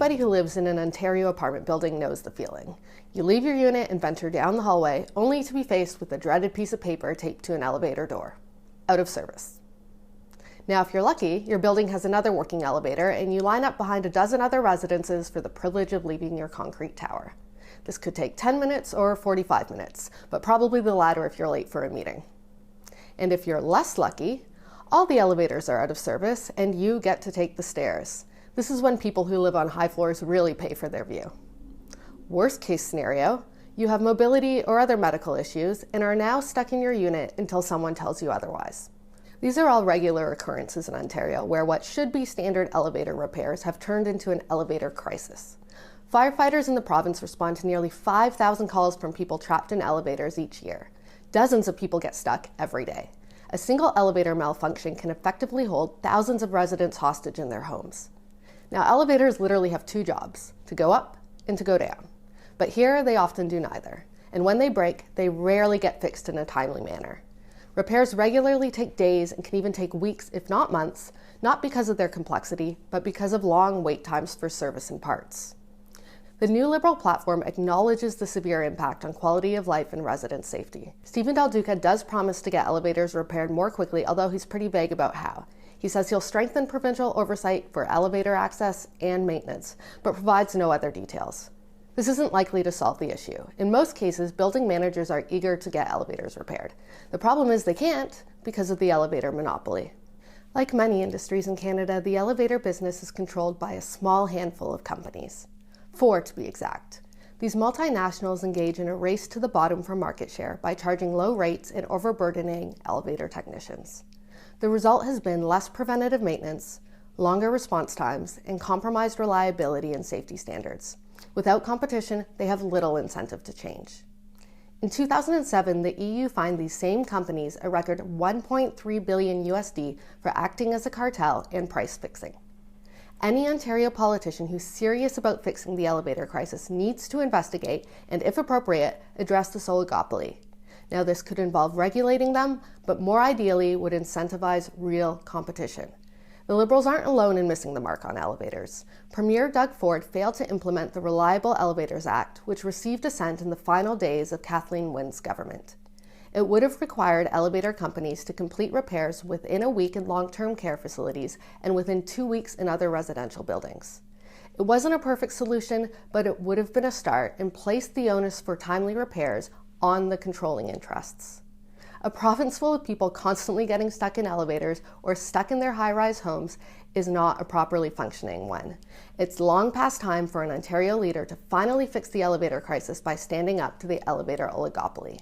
Anybody who lives in an Ontario apartment building knows the feeling. You leave your unit and venture down the hallway, only to be faced with the dreaded piece of paper taped to an elevator door. Out of service. Now, if you're lucky, your building has another working elevator and you line up behind a dozen other residences for the privilege of leaving your concrete tower. This could take 10 minutes or 45 minutes, but probably the latter if you're late for a meeting. And if you're less lucky, all the elevators are out of service and you get to take the stairs. This is when people who live on high floors really pay for their view. Worst case scenario, you have mobility or other medical issues and are now stuck in your unit until someone tells you otherwise. These are all regular occurrences in Ontario where what should be standard elevator repairs have turned into an elevator crisis. Firefighters in the province respond to nearly 5,000 calls from people trapped in elevators each year. Dozens of people get stuck every day. A single elevator malfunction can effectively hold thousands of residents hostage in their homes. Now, elevators literally have two jobs, to go up and to go down. But here, they often do neither. And when they break, they rarely get fixed in a timely manner. Repairs regularly take days and can even take weeks, if not months, not because of their complexity, but because of long wait times for service and parts. The new Liberal platform acknowledges the severe impact on quality of life and resident safety. Stephen Del Duca does promise to get elevators repaired more quickly, although he's pretty vague about how. He says he'll strengthen provincial oversight for elevator access and maintenance, but provides no other details. This isn't likely to solve the issue. In most cases, building managers are eager to get elevators repaired. The problem is they can't because of the elevator monopoly. Like many industries in Canada, the elevator business is controlled by a small handful of companies. 4 to be exact. These multinationals engage in a race to the bottom for market share by charging low rates and overburdening elevator technicians. The result has been less preventative maintenance, longer response times, and compromised reliability and safety standards. Without competition, they have little incentive to change. In 2007, the EU fined these same companies a record $1.3 billion USD for acting as a cartel and price fixing. Any Ontario politician who's serious about fixing the elevator crisis needs to investigate and, if appropriate, address this oligopoly. Now, this could involve regulating them, but more ideally would incentivize real competition. The Liberals aren't alone in missing the mark on elevators. Premier Doug Ford failed to implement the Reliable Elevators Act, which received assent in the final days of Kathleen Wynne's government. It would have required elevator companies to complete repairs within a week in long-term care facilities and within 2 weeks in other residential buildings. It wasn't a perfect solution, but it would have been a start and placed the onus for timely repairs on the controlling interests. A province full of people constantly getting stuck in elevators or stuck in their high-rise homes is not a properly functioning one. It's long past time for an Ontario leader to finally fix the elevator crisis by standing up to the elevator oligopoly.